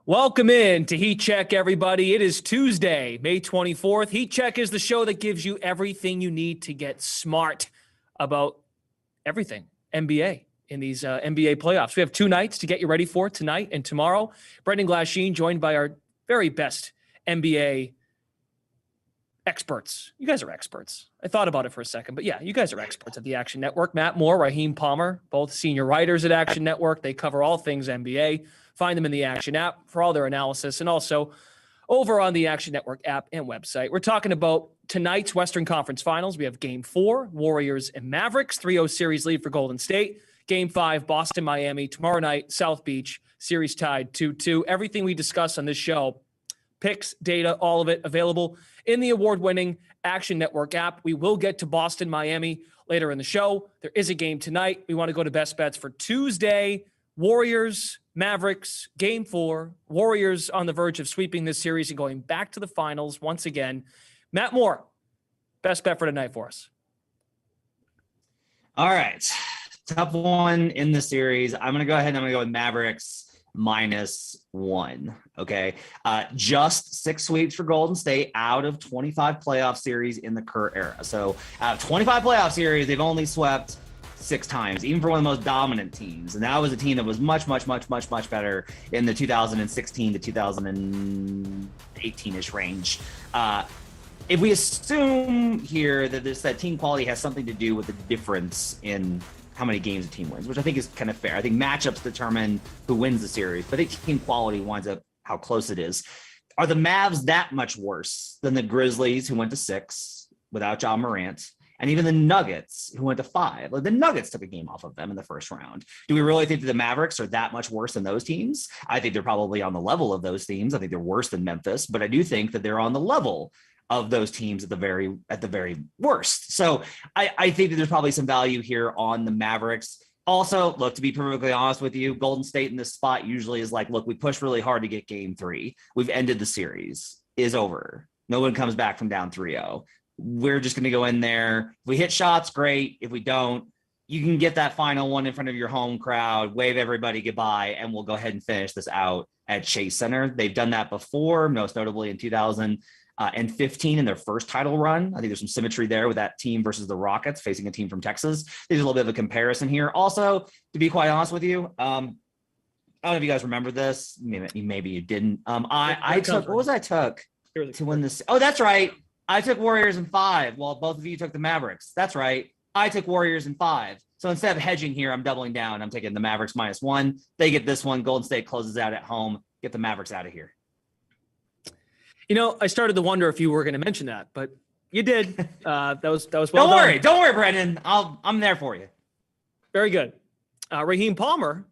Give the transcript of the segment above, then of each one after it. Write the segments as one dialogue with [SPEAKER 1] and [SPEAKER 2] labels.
[SPEAKER 1] Welcome in to Heat Check, everybody. It is Tuesday, May 24th. Heat Check is the show that gives you everything you need to get smart about everything NBA in these NBA playoffs. We have two nights to get you ready for tonight and tomorrow. Brendan Glasheen, joined by our very best NBA experts. You guys are experts. I thought about it for a second, but yeah, you guys are experts at the Action Network. Matt Moore, Raheem Palmer, both senior writers at Action Network. They cover all things NBA. Find them in the Action app for all their analysis, and also over on the Action Network app and website. We're talking about tonight's Western Conference Finals. We have Game 4, Warriors and Mavericks, 3-0 series lead for Golden State. Game 5, Boston, Miami. Tomorrow night, South Beach, series tied 2-2. Everything we discuss on this show, picks, data, all of it available in the award-winning Action Network app. We will get to Boston, Miami later in the show. There is a game tonight. We want to go to best bets for Tuesday. Warriors, Mavericks, Game 4. Warriors on the verge of sweeping this series and going back to the finals once again. Matt Moore, best bet for tonight for us.
[SPEAKER 2] All right. Tough one in the series. I'm going to go ahead and I'm going to go with Mavericks -1. Okay. Just 6 sweeps for Golden State out of 25 playoff series in the current era. So out of 25 playoff series, they've only swept 6 times, even for one of the most dominant teams. And that was a team that was much better in the 2016 to 2018-ish range. If we assume here that that team quality has something to do with the difference in how many games a team wins, which I think is kind of fair. I think matchups determine who wins the series, but I think team quality winds up how close it is. Are the Mavs that much worse than the Grizzlies, who went to 6 without Ja Morant? And even the Nuggets, who went to 5. Like, the Nuggets took a game off of them in the first round. Do we really think that the Mavericks are that much worse than those teams? I think they're probably on the level of those teams. I think they're worse than Memphis, but I do think that they're on the level of those teams at the very worst. So I think that there's probably some value here on the Mavericks. Also, look, to be perfectly honest with you, Golden State in this spot usually is like, look, we pushed really hard to get game 3. We've ended the series. Is over. No one comes back from down 3-0. We're just going to go in there. If we hit shots, great. If we don't, you can get that final one in front of your home crowd, wave everybody goodbye, and we'll go ahead and finish this out at Chase Center. They've done that before, most notably in 2015 in their first title run. I think there's some symmetry there with that team versus the Rockets facing a team from Texas. There's a little bit of a comparison here. Also, to be quite honest with you, I don't know if you guys remember this. Maybe you didn't. I took to win this. Oh, that's right. I took Warriors in 5. Well, both of you took the Mavericks. That's right. I took Warriors in 5. So instead of hedging here, I'm doubling down. I'm taking the Mavericks -1. They get this one. Golden State closes out at home. Get the Mavericks out of here.
[SPEAKER 1] You know, I started to wonder if you were going to mention that, but you did. That was well
[SPEAKER 2] Don't worry, Brendan. I'm there for you.
[SPEAKER 1] Very good. Raheem Palmer,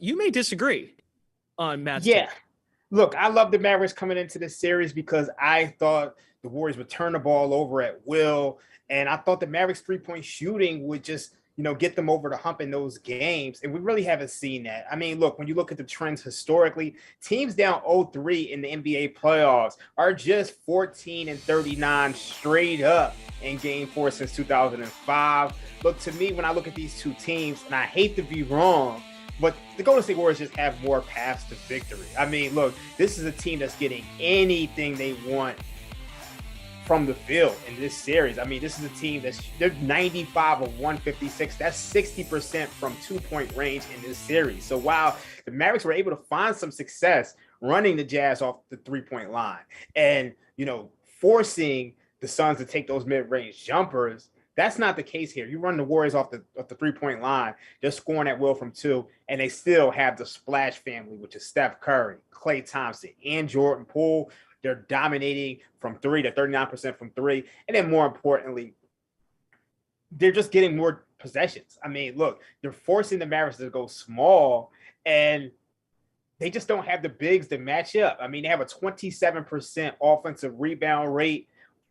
[SPEAKER 1] you may disagree on Matt's
[SPEAKER 3] Yeah.
[SPEAKER 1] take.
[SPEAKER 3] Look, I love the Mavericks coming into this series because I thought the Warriors would turn the ball over at will, and I thought the Mavericks three-point shooting would just, get them over the hump in those games, and we really haven't seen that. I mean, look, when you look at the trends historically, teams down 0-3 in the NBA playoffs are just 14-39 straight up in Game 4 since 2005. Look, to me, when I look at these two teams, and I hate to be wrong, but the Golden State Warriors just have more paths to victory. I mean, look, this is a team that's getting anything they want from the field in this series. I mean, this is a team they're 95 of 156. That's 60% from 2-point range in this series. So while the Mavericks were able to find some success running the Jazz off the 3-point line and, forcing the Suns to take those mid-range jumpers, that's not the case here. You run the Warriors off the 3-point line, they're scoring at will from 2, and they still have the splash family, which is Steph Curry, Klay Thompson, and Jordan Poole. They're dominating from 3 to 39% from 3. And then more importantly, they're just getting more possessions. I mean, look, they're forcing the Mavericks to go small, and they just don't have the bigs to match up. I mean, they have a 27% offensive rebound rate.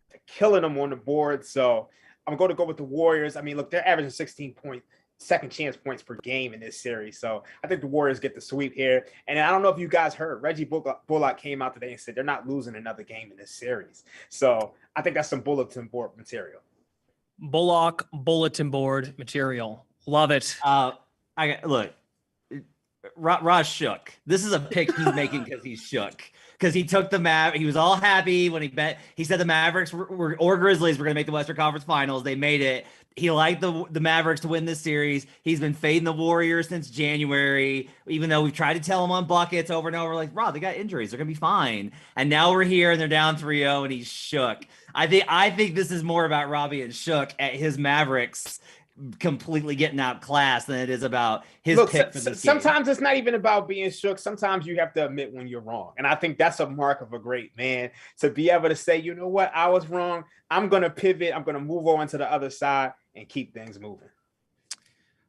[SPEAKER 3] They're killing them on the board. So I'm going to go with the Warriors. I mean, look, they're averaging 16 second chance points per game in this series. So I think the Warriors get the sweep here. And I don't know if you guys heard, Reggie Bullock came out today and said they're not losing another game in this series. So I think that's some bulletin board material.
[SPEAKER 1] Bullock bulletin board material. Love it.
[SPEAKER 2] Look, Ross shook. This is a pick he's making because he's shook. Because he took the he was all happy when he bet. He said the Mavericks or Grizzlies were going to make the Western Conference Finals. They made it. He liked the Mavericks to win this series. He's been fading the Warriors since January, even though we've tried to tell him on buckets over and over, like, Rob, they got injuries. They're going to be fine. And now we're here and they're down 3-0 and he's shook. I think this is more about Robbie and shook at his Mavericks completely getting outclassed than it is about his pick for this
[SPEAKER 3] sometimes
[SPEAKER 2] game.
[SPEAKER 3] It's not even about being shook. Sometimes you have to admit when you're wrong. And I think that's a mark of a great man, to be able to say, you know what, I was wrong. I'm going to pivot. I'm going to move on to the other side and keep things moving.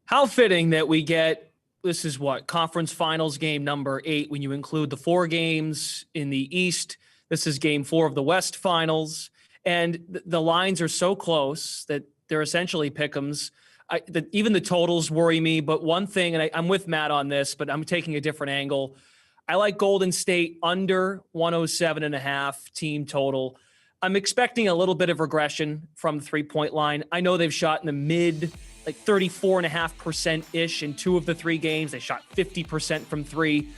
[SPEAKER 1] How fitting that we get, this is what, conference finals game number 8, when you include the 4 games in the East. This is game 4 of the West finals. And the lines are so close that they're essentially pick'ems. Even the totals worry me. But one thing, and I'm with Matt on this, but I'm taking a different angle. I like Golden State under 107.5 team total. I'm expecting a little bit of regression from the 3-point line. I know they've shot in the mid, like 34.5%-ish in 2 of the 3 games. They shot 50% from 3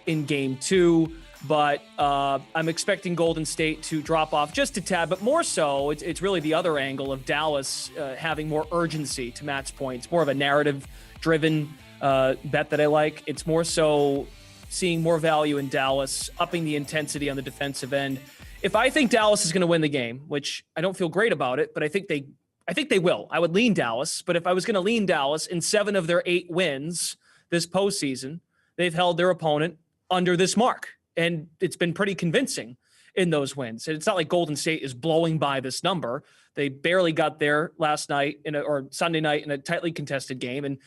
[SPEAKER 1] in game 2. But I'm expecting Golden State to drop off just a tad, but more so, it's really the other angle of Dallas having more urgency, to Matt's point. It's more of a narrative-driven bet that I like. It's more so seeing more value in Dallas, upping the intensity on the defensive end. If I think Dallas is going to win the game, which I don't feel great about it, but I think they will. I would lean Dallas, but if I was going to lean Dallas, in 7 of their 8 wins this postseason, they've held their opponent under this mark. And it's been pretty convincing in those wins. And it's not like Golden State is blowing by this number. They barely got there last night or Sunday night in a tightly contested game. And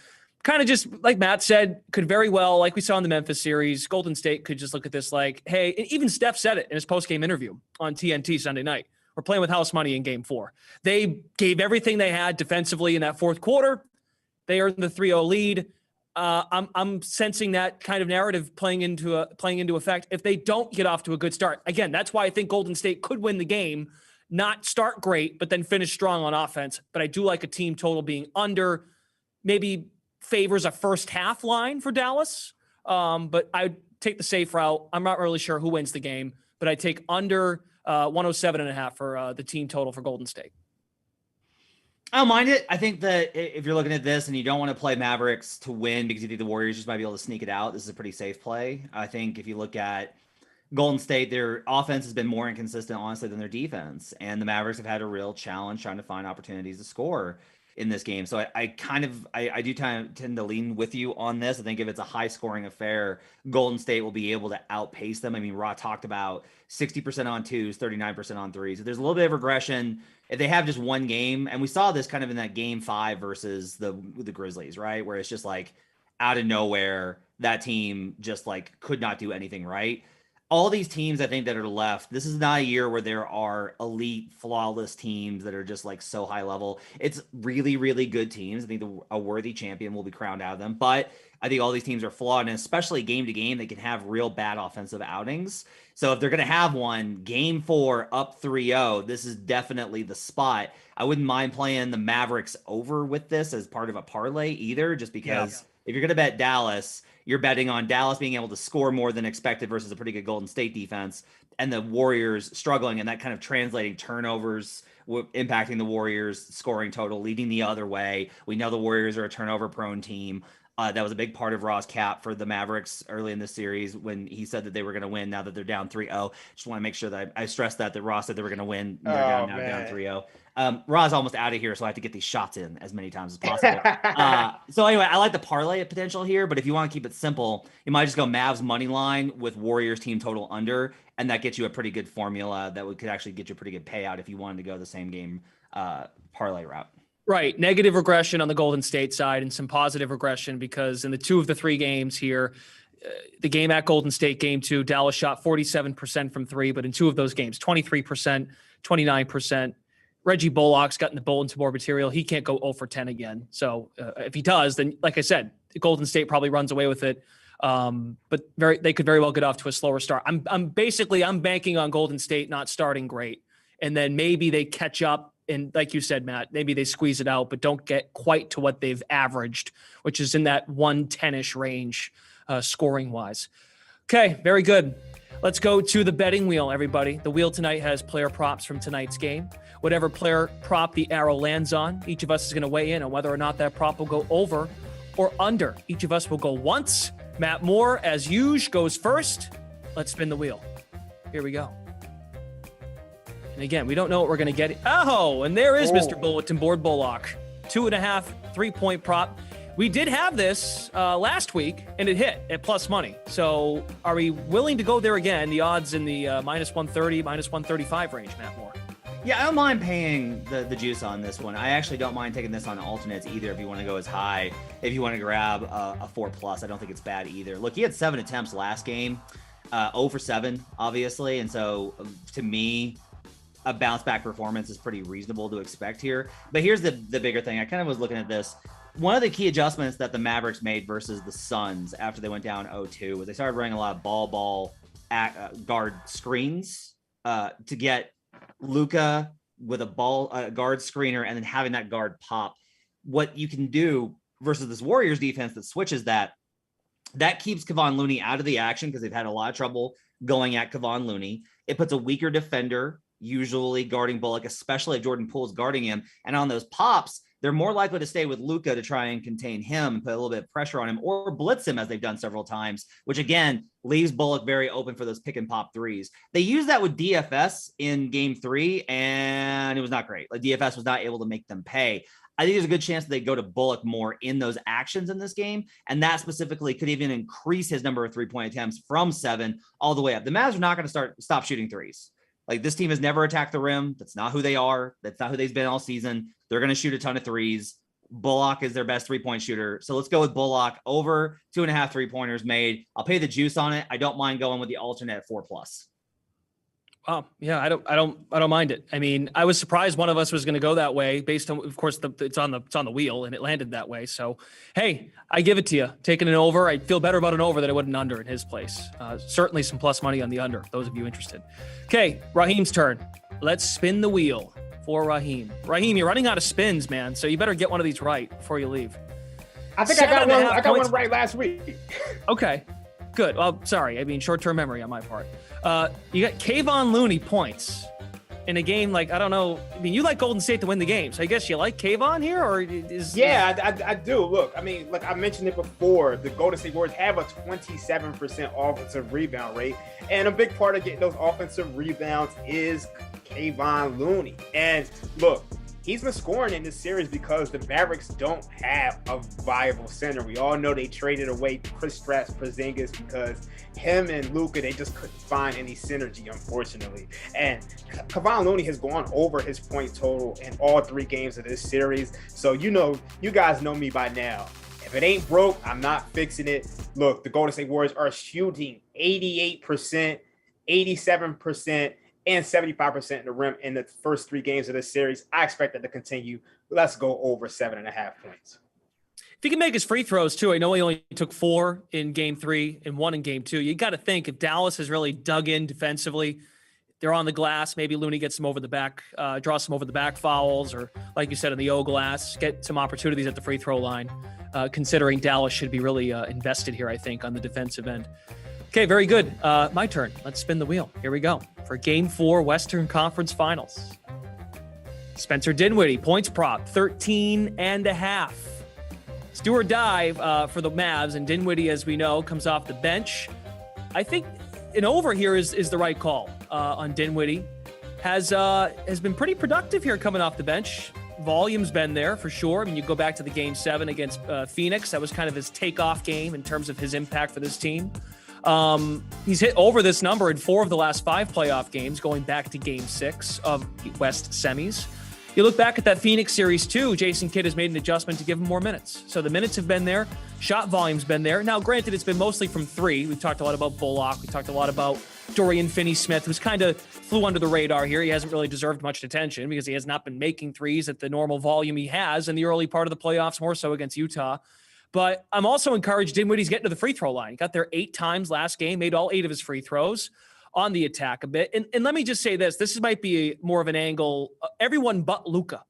[SPEAKER 1] kind of just like Matt said, could very well, like we saw in the Memphis series, Golden State could just look at this like, hey, and even Steph said it in his post-game interview on TNT Sunday night. We're playing with house money in game 4. They gave everything they had defensively in that fourth quarter. They earned the 3-0 lead. I'm sensing that kind of narrative playing into effect if they don't get off to a good start. Again, that's why I think Golden State could win the game, not start great, but then finish strong on offense. But I do like a team total being under, maybe favors a first half line for Dallas. But I take the safe route. I'm not really sure who wins the game, but I take under 107.5 for the team total for Golden State.
[SPEAKER 2] I don't mind it. I think that if you're looking at this and you don't want to play Mavericks to win because you think the Warriors just might be able to sneak it out, this is a pretty safe play. I think if you look at Golden State, their offense has been more inconsistent, honestly, than their defense. And the Mavericks have had a real challenge trying to find opportunities to score in this game. So I do tend to lean with you on this. I think if it's a high scoring affair, Golden State will be able to outpace them. I mean, Raw talked about 60% on 2s, 39% on 3s. So there's a little bit of regression if they have just one game. And we saw this kind of in that game 5 versus the Grizzlies, right? Where it's just like out of nowhere, that team just like could not do anything right. All these teams, I think, that are left, this is not a year where there are elite, flawless teams that are just like so high level. It's really, really good teams. I think a worthy champion will be crowned out of them. But I think all these teams are flawed, and especially game to game, they can have real bad offensive outings. So if they're going to have one, game 4 up 3-0, this is definitely the spot. I wouldn't mind playing the Mavericks over with this as part of a parlay either, just because if you're going to bet Dallas, you're betting on Dallas being able to score more than expected versus a pretty good Golden State defense, and the Warriors struggling, and that kind of translating turnovers, impacting the Warriors scoring total, leading the other way. We know the Warriors are a turnover-prone team. That was a big part of Raw's cap for the Mavericks early in this series when he said that they were going to win now that they're down 3-0. Just want to make sure that I stressed that Raw said they were going to win. They're down 3-0. Raw's almost out of here, so I have to get these shots in as many times as possible. So anyway, I like the parlay potential here, but if you want to keep it simple, you might just go Mavs money line with Warriors team total under, and that gets you a pretty good formula that could actually get you a pretty good payout if you wanted to go the same game parlay route.
[SPEAKER 1] Right. Negative regression on the Golden State side and some positive regression because in the 2 of the 3 games here, the game at Golden State, game 2, Dallas shot 47% from 3, but in 2 of those games, 23%, 29%. Reggie Bullock's gotten the bulletin board material. He can't go 0 for 10 again. So if he does, then like I said, Golden State probably runs away with it. But they could very well get off to a slower start. I'm banking on Golden State not starting great. And then maybe they catch up. And like you said, Matt, maybe they squeeze it out, but don't get quite to what they've averaged, which is in that 110-ish range scoring wise. Okay, very good. Let's go to the betting wheel, everybody. The wheel tonight has player props from tonight's game. Whatever player prop the arrow lands on, each of us is going to weigh in on whether or not that prop will go over or under. Each of us will go once. Matt Moore, as usual, goes first. Let's spin the wheel. Here we go. And again, we don't know what we're going to get. Oh, and there is Mr. Bulletin Board Bullock. 2.5 3-point prop. We did have this last week, and it hit at plus money. So are we willing to go there again? The odds in the minus 130, minus 135 range, Matt Moore.
[SPEAKER 2] Yeah, I don't mind paying the juice on this one. I actually don't mind taking this on alternates either if you want to go as high. If you want to grab a 4+, I don't think it's bad either. Look, he had 7 attempts last game, 0 for 7, obviously. And so to me, a bounce back performance is pretty reasonable to expect here. But here's the bigger thing. I kind of was looking at this. One of the key adjustments that the Mavericks made versus the Suns after they went down 0-2 was they started running a lot of ball guard screens to get Luka with a guard screener and then having that guard pop. What you can do versus this Warriors defense that switches that keeps Kevon Looney out of the action because they've had a lot of trouble going at Kevon Looney. It puts a weaker defender usually guarding Bullock, especially if Jordan Poole's guarding him. And on those pops, they're more likely to stay with Luka to try and contain him and put a little bit of pressure on him or blitz him as they've done several times, which again leaves Bullock very open for those pick and pop threes. They used that with DFS in game 3 and it was not great. Like DFS was not able to make them pay. I think there's a good chance that they go to Bullock more in those actions in this game. And that specifically could even increase his number of 3-point attempts from 7 all the way up. The Mavs are not going to stop shooting threes. Like this team has never attacked the rim. That's not who they are. That's not who they've been all season. They're going to shoot a ton of threes. Bullock is their best 3-point shooter. So let's go with Bullock over 2.5 3-pointers made. I'll pay the juice on it. I don't mind going with the alternate at 4+.
[SPEAKER 1] Wow. Yeah, I don't mind it. I mean, I was surprised one of us was going to go that way based on, of course, it's on the wheel and it landed that way. So, hey, I give it to you. Taking an over, I feel better about an over than I would an under in his place. Certainly some plus money on the under. Those of you interested. Okay, Raheem's turn. Let's spin the wheel for Raheem. Raheem, you're running out of spins, man. So you better get one of these right before you leave.
[SPEAKER 3] I think I got one right last week.
[SPEAKER 1] Okay. Good. Well, sorry. I mean, short-term memory on my part. You got Kevon Looney points in a game like, I don't know. I mean, you like Golden State to win the game. So I guess you like Kevon here or is...
[SPEAKER 3] Yeah, I do. Look, I mean, like I mentioned it before, the Golden State Warriors have a 27% offensive rebound rate. And a big part of getting those offensive rebounds is Kevon Looney. And look, he's been scoring in this series because the Mavericks don't have a viable center. We all know they traded away Kristaps Porzingis because him and Luka, they just couldn't find any synergy, unfortunately. And Kevon Looney has gone over his point total in all 3 games of this series. So, you guys know me by now. If it ain't broke, I'm not fixing it. Look, the Golden State Warriors are shooting 88%, 87%, and 75% in the rim in the first 3 games of this series. I expect that to continue. Let's go over 7.5 points.
[SPEAKER 1] If he can make his free throws too, I know he only took 4 in game 3 and 1 in game 2. You got to think if Dallas has really dug in defensively, they're on the glass. Maybe Looney gets some over the back, draws some over the back fouls, or like you said, in the O glass, get some opportunities at the free throw line, considering Dallas should be really invested here, I think, on the defensive end. Okay, very good. My turn. Let's spin the wheel. Here we go. For Game 4 Western Conference Finals. Spencer Dinwiddie, points prop, 13.5. It's do or die for the Mavs, and Dinwiddie, as we know, comes off the bench. I think an over here is the right call on Dinwiddie. Has been pretty productive here coming off the bench. Volume's been there for sure. I mean, you go back to the Game 7 against Phoenix. That was kind of his takeoff game in terms of his impact for this team. He's hit over this number in 4 of the last 5 playoff games, going back to Game 6 of the West semis. You look back at that Phoenix series too, Jason Kidd has made an adjustment to give him more minutes. So the minutes have been there. Shot volume's been there. Now, granted, it's been mostly from 3. We've talked a lot about Bullock. We talked a lot about Dorian Finney-Smith, who's kind of flew under the radar here. He hasn't really deserved much attention because he has not been making threes at the normal volume he has in the early part of the playoffs, more so against Utah. But I'm also encouraged Dinwiddie's getting to the free throw line. He got there 8 times last game, made all 8 of his free throws on the attack a bit. And let me just say this. This might be more of an angle. Everyone but Luka.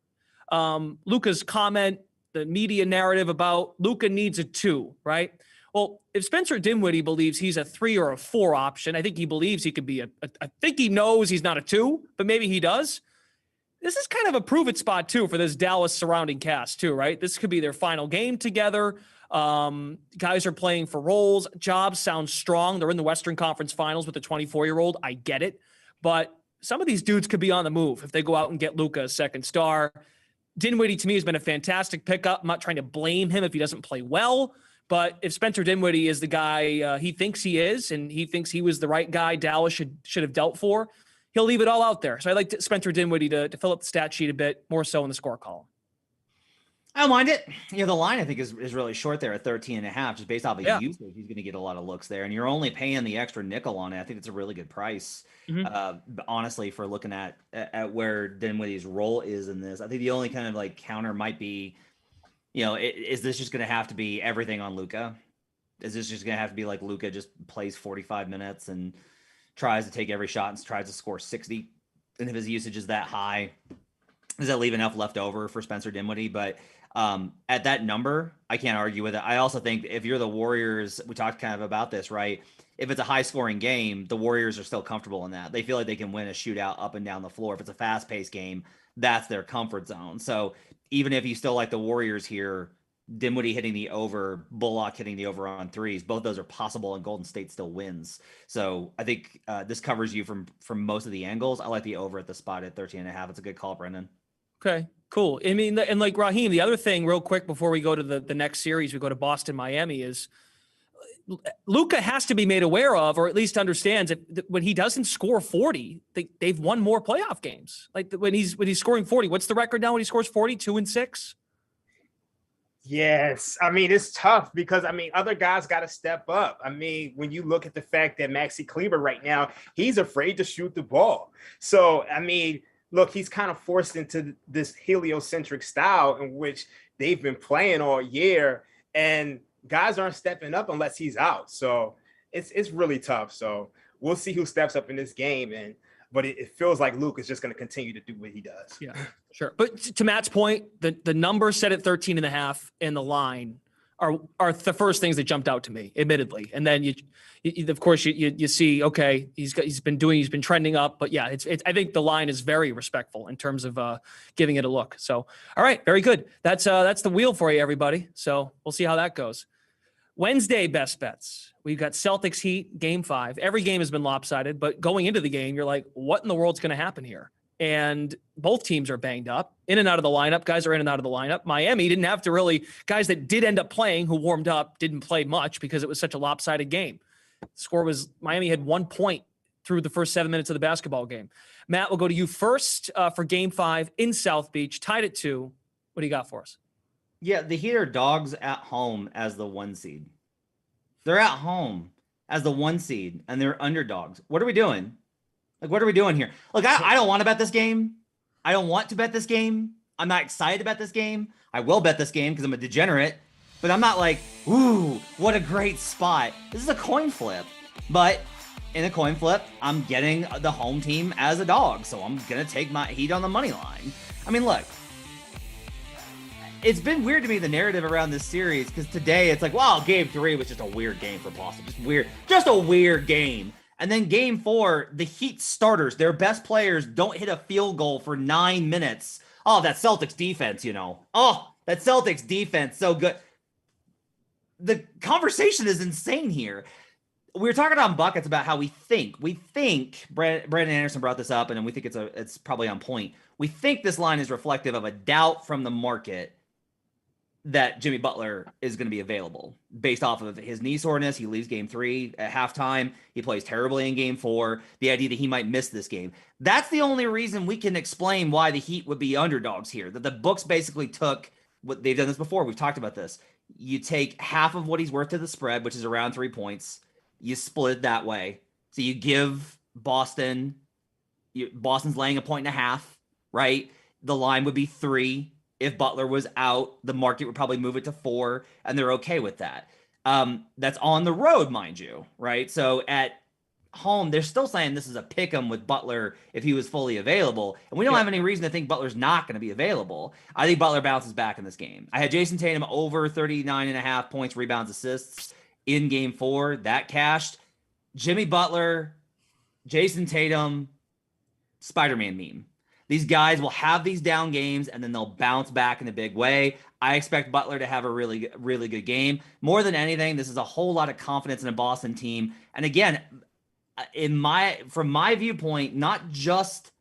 [SPEAKER 1] Luka's comment, the media narrative about Luka needs a 2, right? Well, if Spencer Dinwiddie believes he's a 3 or a 4 option, I think he believes he could be I think he knows he's not a 2, but maybe he does. This is kind of a prove it spot too for this Dallas surrounding cast too, right? This could be their final game together. Guys are playing for roles. Jobs sounds strong. They're in the Western Conference Finals with a 24-year-old. I get it. But some of these dudes could be on the move if they go out and get Luka a second star. Dinwiddie, to me, has been a fantastic pickup. I'm not trying to blame him if he doesn't play well. But if Spencer Dinwiddie is the guy he thinks he is, and he thinks he was the right guy Dallas should have dealt for, he'll leave it all out there. So I like Spencer Dinwiddie to fill up the stat sheet a bit more so in the score column.
[SPEAKER 2] I don't mind it. The line I think is really short there at 13.5, just based off of usage. He's going to get a lot of looks there, and you're only paying the extra nickel on it. I think it's a really good price, honestly, for looking at where Dinwiddie's role is in this. I think the only kind of like counter might be, is this just going to have to be everything on Luka? Is this just going to have to be like Luka just plays 45 minutes and tries to take every shot and tries to score 60? And if his usage is that high, does that leave enough left over for Spencer Dinwiddie? But at that number, I can't argue with it. I also think if you're the Warriors, we talked kind of about this, right? If it's a high scoring game, the Warriors are still comfortable in that. They feel like they can win a shootout up and down the floor. If it's a fast paced game, that's their comfort zone. So even if you still like the Warriors here, Dinwiddie hitting the over, Bullock hitting the over on threes, both those are possible, and Golden State still wins. So I think this covers you from most of the angles. I like the over at the spot at 13.5. It's a good call, Brendan.
[SPEAKER 1] Okay, cool. I mean, and like Raheem, the other thing real quick before we go to the next series, we go to Boston, Miami, is Luka has to be made aware of, or at least understands that when he doesn't score 40, they've won more playoff games. Like when he's scoring 40, what's the record now when he scores 40, 2-6?
[SPEAKER 3] Yes. I mean, it's tough because, other guys got to step up. When you look at the fact that Maxi Kleber right now, he's afraid to shoot the ball. So, look, he's kind of forced into this heliocentric style in which they've been playing all year, and guys aren't stepping up unless he's out. So it's really tough. So we'll see who steps up in this game. But it feels like Luke is just going to continue to do what he does.
[SPEAKER 1] Yeah, sure. But to Matt's point, the number set at 13.5 and the line are the first things that jumped out to me, admittedly. And then you of course you see, okay, he's been trending up, but yeah, it's I think the line is very respectful in terms of giving it a look. So, all right, very good. That's the wheel for you, everybody. So we'll see how that goes. Wednesday best bets. We've got Celtics Heat game 5. Every game has been lopsided, but going into the game, you're like, what in the world's going to happen here? And both teams are banged up, in and out of the lineup. Guys are in and out of the lineup. Miami didn't have to really, guys that did end up playing who warmed up didn't play much because it was such a lopsided game. The score was Miami had 1 point through the first 7 minutes of the basketball game. Matt, we'll go to you first for game 5 in South Beach, tied at 2. What do you got for us?
[SPEAKER 2] Yeah, the Heat are dogs at home as the 1 seed. They're at home as the 1 seed, and they're underdogs. What are we doing? Like, what are we doing here? Look, I don't want to bet this game. I don't want to bet this game. I'm not excited about this game. I will bet this game because I'm a degenerate, but I'm not like, ooh, what a great spot. This is a coin flip, but in a coin flip, I'm getting the home team as a dog, so I'm going to take my Heat on the money line. Look, it's been weird to me, the narrative around this series, because today it's like, wow, game 3 was just a weird game for Boston. Just a weird game. And then game 4, the Heat starters, their best players, don't hit a field goal for 9 minutes. Oh, that Celtics defense, Oh, that Celtics defense, so good. The conversation is insane here. We were talking on Buckets about how we think, Brandon Anderson brought this up, and we think it's probably on point. We think this line is reflective of a doubt from the market that Jimmy Butler is going to be available based off of his knee soreness. He leaves game 3 at halftime. He plays terribly in game 4. The idea that he might miss this game. That's the only reason we can explain why the Heat would be underdogs here. That the books basically took what they've done this before. We've talked about this. You take half of what he's worth to the spread, which is around 3 points. You split it that way. So you give Boston's laying 1.5, right? The line would be 3. If Butler was out, the market would probably move it to 4, and they're okay with that. That's on the road, mind you, right? So at home, they're still saying this is a pick 'em with Butler if he was fully available. And we don't have any reason to think Butler's not going to be available. I think Butler bounces back in this game. I had Jason Tatum over 39.5 points, rebounds, assists. in game 4. That cashed. Jimmy Butler, Jason Tatum, Spider-Man meme. These guys will have these down games and then they'll bounce back in a big way. I expect Butler to have a really, really good game. More than anything, this is a whole lot of confidence in a Boston team. And again, from my viewpoint, not just,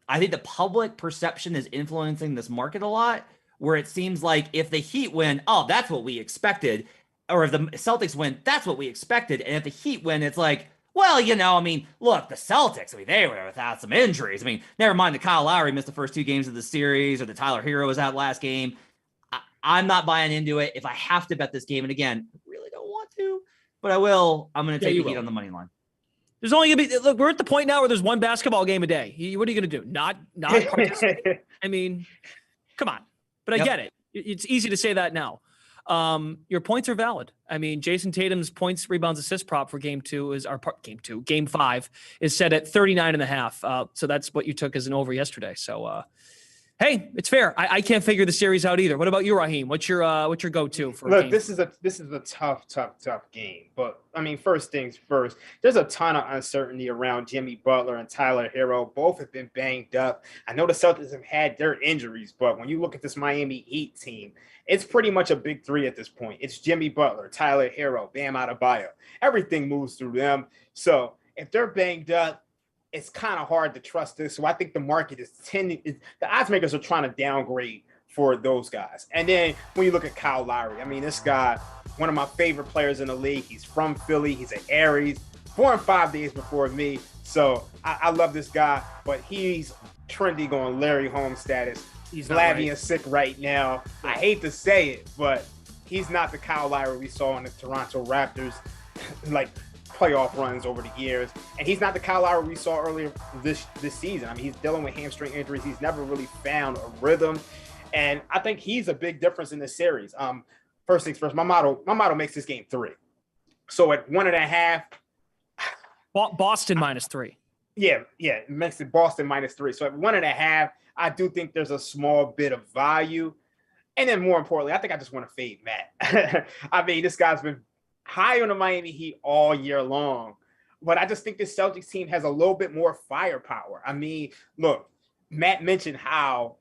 [SPEAKER 2] I think the public perception is influencing this market a lot, where it seems like if the Heat win, oh, that's what we expected. Or if the Celtics win, that's what we expected. And if the Heat win, it's like, well, look, the Celtics, they were without some injuries. Never mind that Kyle Lowry missed the first 2 games of the series, or the Tyler Hero was out last game. I'm not buying into it. If I have to bet this game, and again, I really don't want to, but I will, I'm going to take the Heat on the money line.
[SPEAKER 1] There's only going to be, look, we're at the point now where there's one basketball game a day. What are you going to do? Not participate? Come on. But I get it. It's easy to say that now. Your points are valid. Jason Tatum's points, rebounds, assist prop for game 5 is set at 39.5. So that's what you took as an over yesterday. So, hey, it's fair. I can't figure the series out either. What about you, Raheem? What's your go-to for?
[SPEAKER 3] Look, this is a tough game. But first things first. There's a ton of uncertainty around Jimmy Butler and Tyler Hero. Both have been banged up. I know the Celtics have had their injuries, but when you look at this Miami Heat team, it's pretty much a big 3 at this point. It's Jimmy Butler, Tyler Hero, Bam Adebayo. Everything moves through them. So if they're banged up, it's kind of hard to trust this. So I think the market is the odds makers are trying to downgrade for those guys. And then when you look at Kyle Lowry, this guy, one of my favorite players in the league. He's from Philly. He's an Aries, born 5 days before me. So I love this guy, but he's trending on Larry Holmes status. He's Lavian sick right now. I hate to say it, but he's not the Kyle Lowry we saw in the Toronto Raptors, like playoff runs over the years. And he's not the Kyle Lowry we saw earlier this season. He's dealing with hamstring injuries. He's never really found a rhythm. And I think he's a big difference in this series. First things first, my model makes this game 3. So at 1.5.
[SPEAKER 1] Boston -3.
[SPEAKER 3] Yeah, it makes it Boston -3. So at 1.5, I do think there's a small bit of value. And then more importantly, I think I just want to fade Matt. This guy's been high on the Miami Heat all year long, but I just think this Celtics team has a little bit more firepower. Look, Matt mentioned how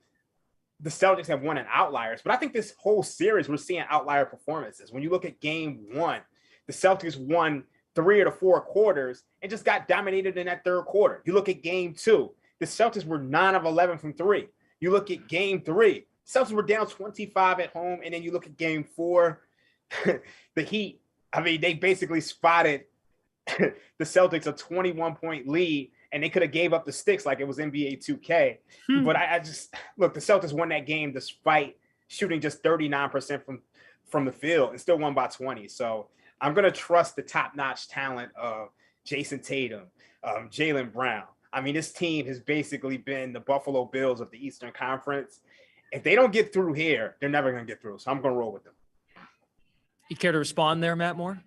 [SPEAKER 3] the Celtics have won in outliers, but I think this whole series we're seeing outlier performances. When you look at game 1, the Celtics won 3 of the 4 quarters and just got dominated in that 3rd quarter. You look at game 2, the Celtics were 9 of 11 from 3. You look at game 3, Celtics were down 25 at home, and then you look at game 4, the Heat, they basically spotted the Celtics a 21-point lead, and they could have gave up the sticks like it was NBA 2K. But I just look, the Celtics won that game despite shooting just 39% from the field and still won by 20. So I'm going to trust the top-notch talent of Jason Tatum, Jaylen Brown. This team has basically been the Buffalo Bills of the Eastern Conference. If they don't get through here, they're never going to get through. So I'm going to roll with them.
[SPEAKER 1] You care to respond there, Matt Moore?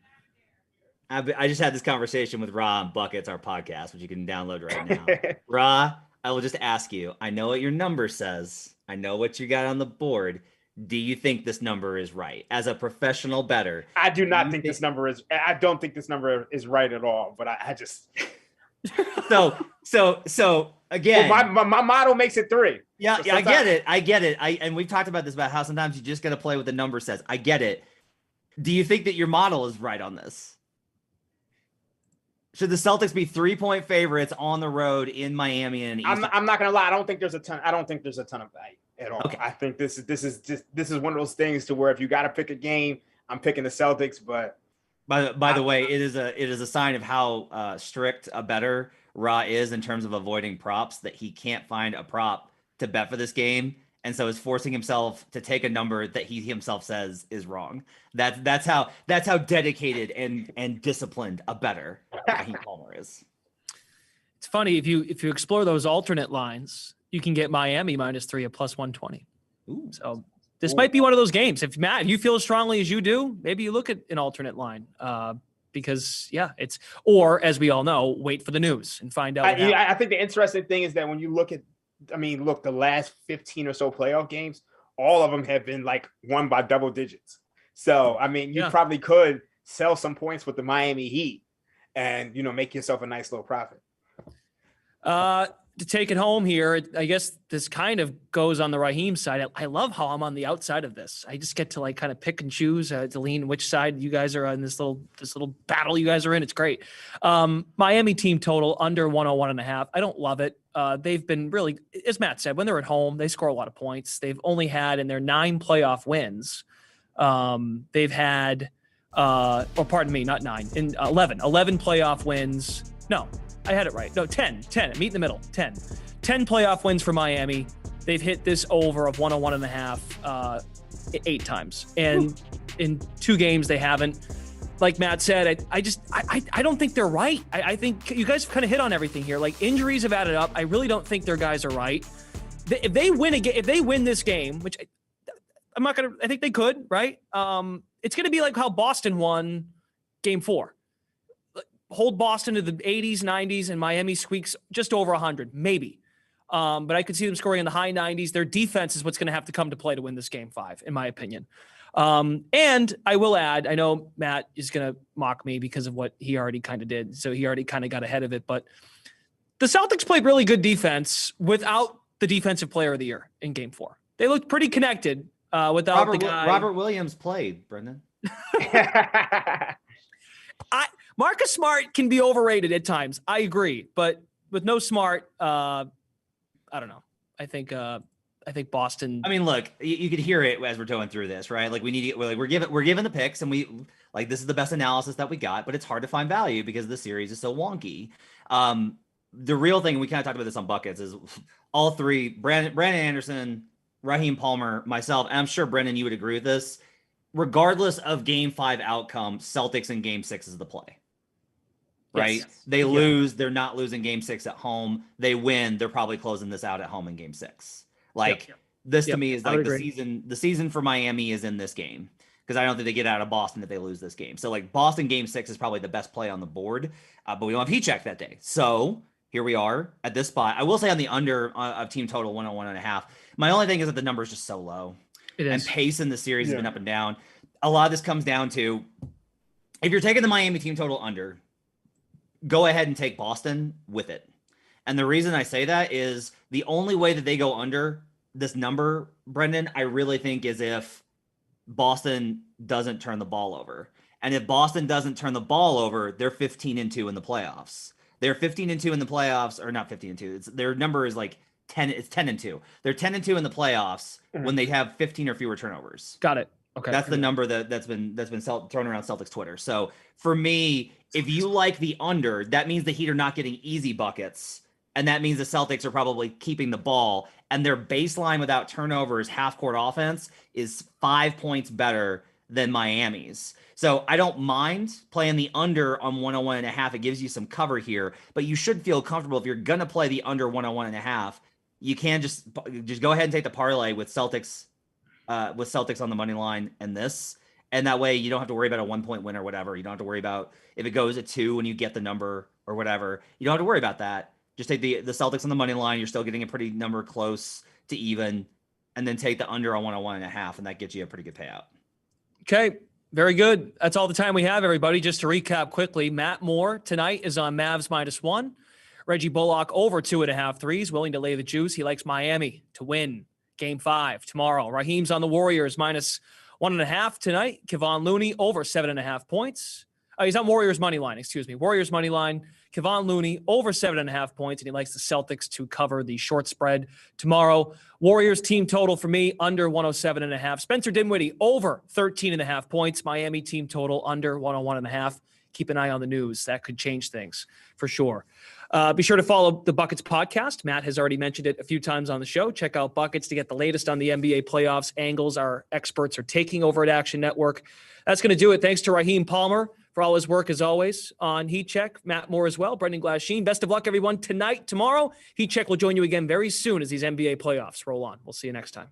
[SPEAKER 2] I just had this conversation with Ra on Buckets, our podcast, which you can download right now. Ra, I will just ask you, I know what your number says. I know what you got on the board. Do you think this number is right? As a professional bettor.
[SPEAKER 3] I do not think this number is, I don't think this number is right at all, but I just.
[SPEAKER 2] So again.
[SPEAKER 3] Well, my model makes it 3.
[SPEAKER 2] Yeah, so I get it. And we've talked about this about how sometimes you just got to play what the number says. I get it. Do you think that your model is right on this? Should the Celtics be 3-point favorites on the road in Miami? And
[SPEAKER 3] I'm not gonna lie. I don't think there's a ton of value at all. Okay. I think this is one of those things to where if you got to pick a game, I'm picking the Celtics. But
[SPEAKER 2] by the way, it is a sign of how strict a bettor Ra is in terms of avoiding props, that he can't find a prop to bet for this game, and so is forcing himself to take a number that he himself says is wrong. That's how dedicated and disciplined a bettor Raheem Palmer is.
[SPEAKER 1] It's funny, if you explore those alternate lines, you can get Miami -3 at +120.
[SPEAKER 2] Ooh.
[SPEAKER 1] So this might be one of those games. If Matt, you feel as strongly as you do, maybe you look at an alternate line. Because or as we all know, wait for the news and find out.
[SPEAKER 3] I think the interesting thing is that when you look at, the last 15 or so playoff games, all of them have been won by double digits. So, you probably could sell some points with the Miami Heat and, make yourself a nice little profit.
[SPEAKER 1] To take it home here, I guess this kind of goes on the Raheem side. I love how I'm on the outside of this. I just get to like kind of pick and choose to lean which side you guys are on this little battle you guys are in. It's great. Miami team total under 101.5. I don't love it. They've been really, as Matt said, when they're at home, they score a lot of points. They've only had in their 9 playoff wins. They've had, pardon me, not 9, in 11 playoff wins. No, I had it right. No, 10, meet in the middle, 10 playoff wins for Miami. They've hit this over of 101.5, 8 times. And in 2 games, they haven't. Like Matt said, I don't think they're right. I think you guys kind of hit on everything here. Like injuries have added up. I really don't think their guys are right. If they win this game, which I think they could, right? It's going to be like how Boston won game 4. Hold Boston to the 80s, 90s, and Miami squeaks just over 100, maybe. But I could see them scoring in the high 90s. Their defense is what's going to have to come to play to win this game 5, in my opinion. And I will add, I know Matt is going to mock me because of what he already kind of did. So he already kind of got ahead of it. But the Celtics played really good defense without the defensive player of the year in game 4. They looked pretty connected without the guy.
[SPEAKER 2] Robert Williams played, Brendan.
[SPEAKER 1] Marcus Smart can be overrated at times. I agree, but with no Smart, I don't know. I think Boston.
[SPEAKER 2] I mean, look, you could hear it as we're going through this, right? Like we're given the picks, and this is the best analysis that we got, but it's hard to find value because the series is so wonky. The real thing, we kind of talked about this on buckets, is all 3: Brandon Anderson, Raheem Palmer, myself, and I'm sure Brendan, you would agree with this. Regardless of game 5 outcome, Celtics in game 6 is the play. Right? Yes. They lose, they're not losing game 6 at home. They win, they're probably closing this out at home in game 6. This to me is like the season for Miami is in this game, because I don't think they get out of Boston if they lose this game. So like Boston game 6 is probably the best play on the board, but we don't have heat check that day. So here we are at this spot. I will say on the under of team total 101.5. My only thing is that the number is just so low. It is. And pace in the series has been up and down. A lot of this comes down to, if you're taking the Miami team total under, go ahead and take Boston with it. And the reason I say that is the only way that they go under this number, Brendan, I really think, is if Boston doesn't turn the ball over. And if Boston doesn't turn the ball over, they're 15-2 in the playoffs. They're 15-2 in the playoffs, or not 15-2. Their number is like 10. It's 10-2. They're 10-2 in the playoffs when they have 15 or fewer turnovers.
[SPEAKER 1] Got it. Okay.
[SPEAKER 2] That's the number that's been thrown around Celtics Twitter. So for me, if you like the under, that means the Heat are not getting easy buckets. And that means the Celtics are probably keeping the ball, and their baseline without turnovers half-court offense is 5 points better than Miami's. So I don't mind playing the under on 101.5. It gives you some cover here, but you should feel comfortable if you're going to play the under 101.5. You can just go ahead and take the parlay with Celtics on the money line and this. And that way you don't have to worry about a 1-point win or whatever. You don't have to worry about if it goes at 2 when you get the number or whatever. You don't have to worry about that. Just take the Celtics on the money line. You're still getting a pretty number close to even, and then take the under on 101.5, and that gets you a pretty good payout.
[SPEAKER 1] Okay, very good. That's all the time we have, everybody. Just to recap quickly, Matt Moore tonight is on Mavs -1. Reggie Bullock over 2.5 threes, willing to lay the juice. He likes Miami to win game 5 tomorrow. Raheem's on the Warriors -1.5 tonight. Kevon Looney over 7.5 points. He's on Warriors money line, Warriors money line. Kevon Looney over 7.5 points, and he likes the Celtics to cover the short spread tomorrow. Warriors team total for me under 107.5. Spencer Dinwiddie over 13.5 points. Miami team total under 101.5. Keep an eye on the news. That could change things for sure. Be sure to follow the Buckets podcast. Matt has already mentioned it a few times on the show. Check out Buckets to get the latest on the NBA playoffs angles our experts are taking over at Action Network. That's going to do it. Thanks to Raheem Palmer for all his work, as always, on Heat Check. Matt Moore as well. Brendan Glasheen. Best of luck, everyone, tonight, tomorrow. Heat Check will join you again very soon as these NBA playoffs roll on. We'll see you next time.